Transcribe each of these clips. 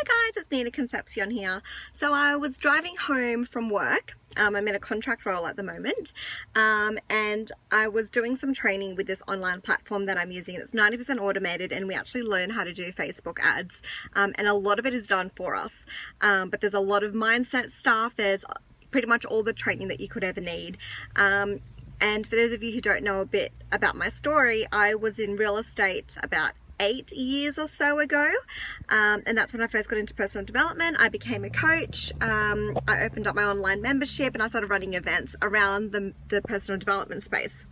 Hi guys, it's Nina Concepcion here. So I was driving home from work. I'm in a contract role at the moment, and I was doing some training with this online platform that I'm using. It's 90% automated, and we actually learn how to do Facebook ads, and a lot of it is done for us, but there's a lot of mindset stuff. There's pretty much all the training that you could ever need. And for those of you who don't know a bit about my story, I was in real estate about 8 years or so ago, and that's when I first got into personal development. I became a coach. I opened up my online membership, and I started running events around the personal development space.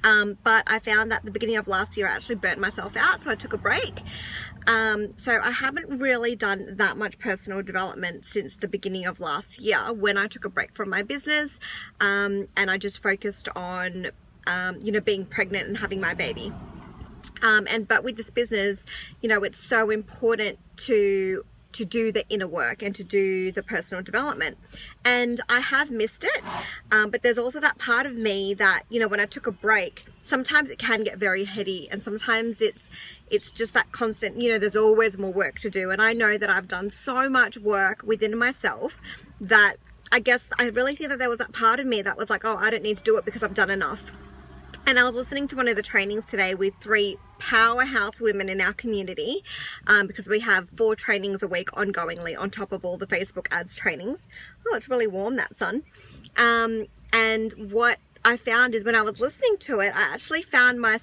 But I found that at the beginning of last year I actually burnt myself out, so I took a break. So I haven't really done that much personal development since the beginning of last year, when I took a break from my business, and I just focused on being pregnant and having my baby. But with this business, it's so important to do the inner work and to do the personal development, and I have missed it, but there's also that part of me that when I took a break, sometimes it can get very heady, and sometimes it's just that constant, there's always more work to do. And I know that I've done so much work within myself that I guess I really think that there was that part of me that was like, oh, I don't need to do it because I've done enough. And I was listening to one of the trainings today with 3 powerhouse women in our community, because we have 4 trainings a week ongoingly on top of all the Facebook ads trainings. Oh, it's really warm, that sun. And what I found is when I was listening to it, I actually found my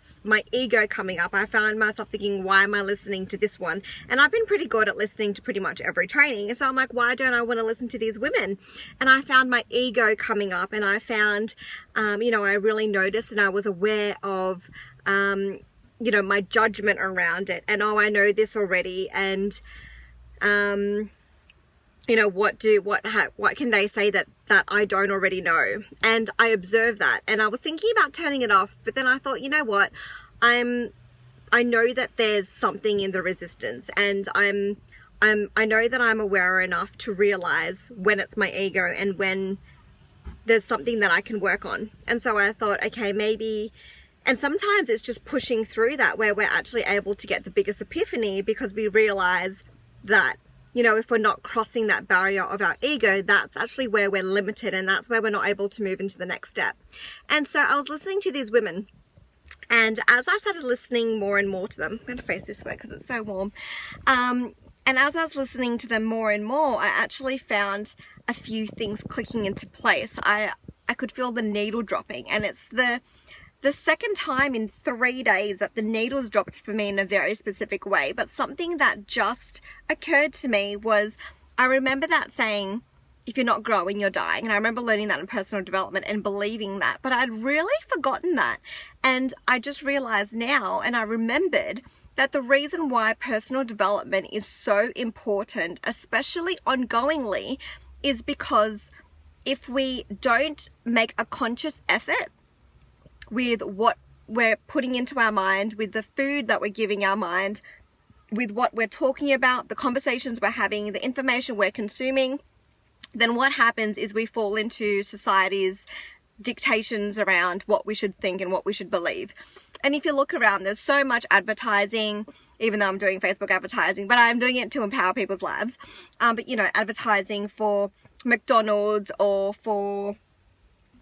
ego coming up. I found myself thinking, why am I listening to this one? And I've been pretty good at listening to pretty much every training. And so I'm like, why don't I want to listen to these women? And I found my ego coming up, and I found, I really noticed, and I was aware of, my judgment around it. And, oh, I know this already. And, what can they say that I don't already know? And I observed that, and I was thinking about turning it off, but then I thought, you know what, I know that there's something in the resistance, and I know that I'm aware enough to realize when it's my ego and when there's something that I can work on. And so I thought, okay, maybe, and sometimes it's just pushing through that where we're actually able to get the biggest epiphany, because we realize that if we're not crossing that barrier of our ego, that's actually where we're limited, and that's where we're not able to move into the next step. And so I was listening to these women, and as I started listening more and more to them, I'm going to face this way because it's so warm, and as I was listening to them more and more, I actually found a few things clicking into place. I could feel the needle dropping, and it's the second time in 3 days that the needles dropped for me in a very specific way. But something that just occurred to me was, I remember that saying, if you're not growing, you're dying. And I remember learning that in personal development and believing that, but I'd really forgotten that. And I just realized now, and I remembered that the reason why personal development is so important, especially ongoingly, is because if we don't make a conscious effort with what we're putting into our mind, with the food that we're giving our mind, with what we're talking about, the conversations we're having, the information we're consuming, then what happens is we fall into society's dictations around what we should think and what we should believe. And if you look around, there's so much advertising, even though I'm doing Facebook advertising, but I'm doing it to empower people's lives. But advertising for McDonald's or for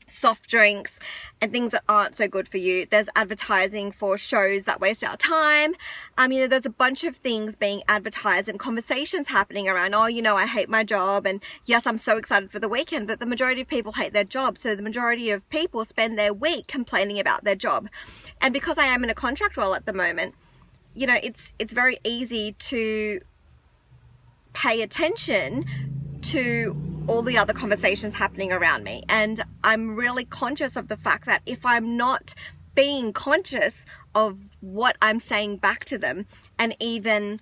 soft drinks and things that aren't so good for you. There's advertising for shows that waste our time. There's a bunch of things being advertised and conversations happening around, oh, I hate my job, and yes, I'm so excited for the weekend, but the majority of people hate their job. So the majority of people spend their week complaining about their job. And because I am in a contract role at the moment, it's very easy to pay attention to all the other conversations happening around me. And I'm really conscious of the fact that if I'm not being conscious of what I'm saying back to them, and even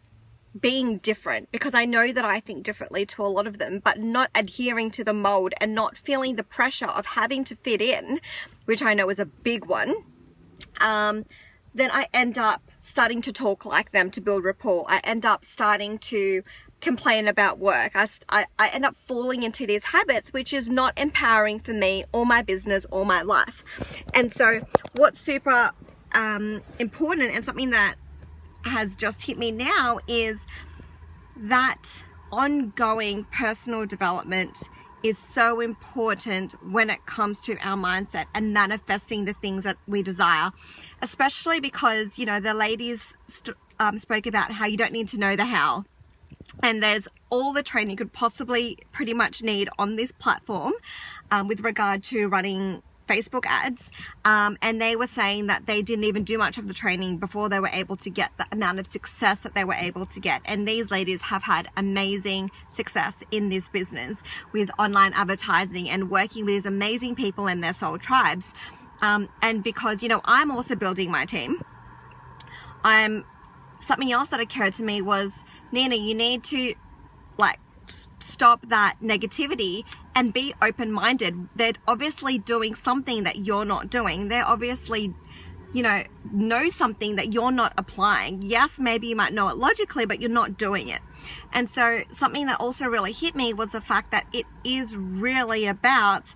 being different, because I know that I think differently to a lot of them, but not adhering to the mold and not feeling the pressure of having to fit in, which I know is a big one, then I end up starting to talk like them to build rapport. I end up starting to complain about work. I end up falling into these habits, which is not empowering for me or my business or my life. And so what's super important, and something that has just hit me now, is that ongoing personal development is so important when it comes to our mindset and manifesting the things that we desire, especially because, you know, the ladies spoke about how you don't need to know the how, and there's all the training you could possibly pretty much need on this platform with regard to running Facebook ads, and they were saying that they didn't even do much of the training before they were able to get the amount of success that they were able to get. And these ladies have had amazing success in this business with online advertising and working with these amazing people in their soul tribes. And because, you know, I'm also building my team, something else that occurred to me was, Nina, you need to like stop that negativity and be open-minded. They're obviously doing something that you're not doing. They're obviously, you know something that you're not applying. Yes, maybe you might know it logically, but you're not doing it. And so something that also really hit me was the fact that it is really about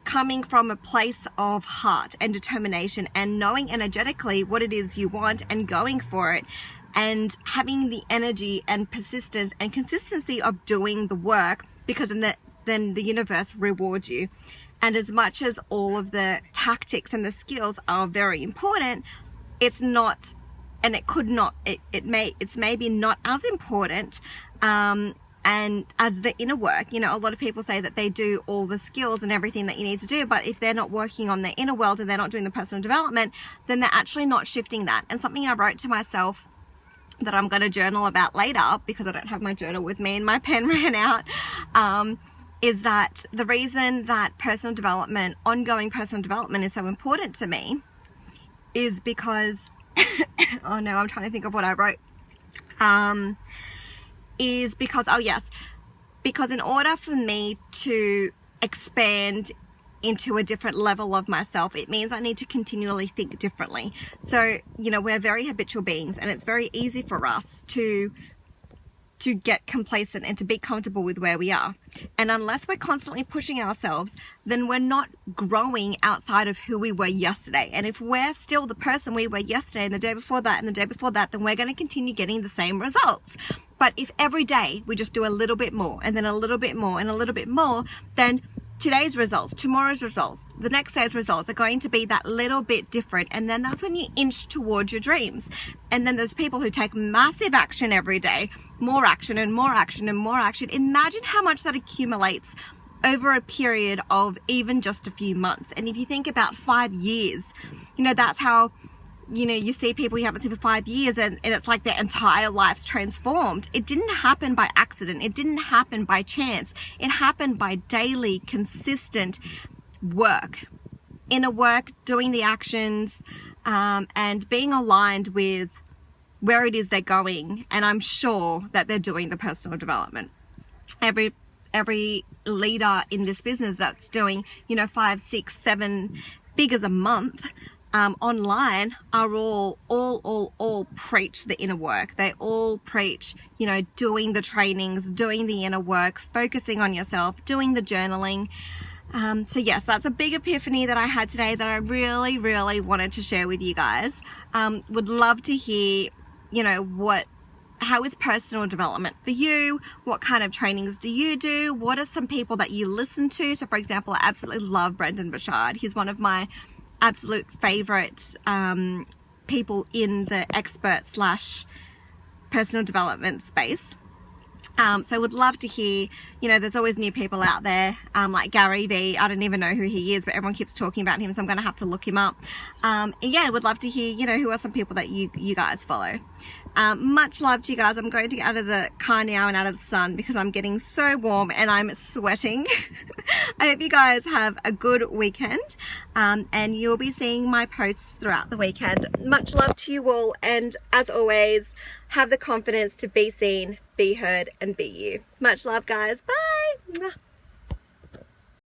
coming from a place of heart and determination and knowing energetically what it is you want and going for it, and having the energy and persistence and consistency of doing the work, because then the universe rewards you. And as much as all of the tactics and the skills are very important, it's not, and it could not, it's maybe not as important and as the inner work. You know, a lot of people say that they do all the skills and everything that you need to do, but if they're not working on their inner world and they're not doing the personal development, then they're actually not shifting that. And something I wrote to myself that I'm going to journal about later, because I don't have my journal with me and my pen ran out, is that the reason that personal development, ongoing personal development, is so important to me is because oh no, I'm trying to think of what I wrote, is because, oh yes, because in order for me to expand into a different level of myself, it means I need to continually think differently. So, you know, we're very habitual beings, and it's very easy for us to get complacent and to be comfortable with where we are. And unless we're constantly pushing ourselves, then we're not growing outside of who we were yesterday. And if we're still the person we were yesterday and the day before that and the day before that, then we're going to continue getting the same results. But if every day we just do a little bit more and then a little bit more and a little bit more, then today's results, tomorrow's results, the next day's results are going to be that little bit different. And then that's when you inch towards your dreams. And then there's people who take massive action every day, more action and more action and more action. Imagine how much that accumulates over a period of even just a few months. And if you think about 5 years, you know, that's how, you know, you see people you haven't seen for 5 years and it's like their entire life's transformed. It didn't happen by accident. It didn't happen by chance. It happened by daily, consistent work, inner work, doing the actions, and being aligned with where it is they're going. And I'm sure that they're doing the personal development. Every leader in this business that's doing, you know, 5, 6, 7 figures a month, online are all preach the inner work. They all preach, you know, doing the trainings, doing the inner work, focusing on yourself, doing the journaling. So yes, that's a big epiphany that I had today that I really, really wanted to share with you guys. Would love to hear, you know, how is personal development for you? What kind of trainings do you do? What are some people that you listen to? So for example, I absolutely love Brendan Burchard. He's one of my absolute favorite people in the expert / personal development space. So would love to hear, you know, there's always new people out there, like Gary Vee. I don't even know who he is, but everyone keeps talking about him, so I'm going to have to look him up. And yeah, would love to hear, you know, who are some people that you guys follow. Much love to you guys. I'm going to get out of the car now and out of the sun because I'm getting so warm and I'm sweating. I hope you guys have a good weekend, and you'll be seeing my posts throughout the weekend. Much love to you all, and as always, have the confidence to be seen, be heard, and be you. Much love, guys. Bye.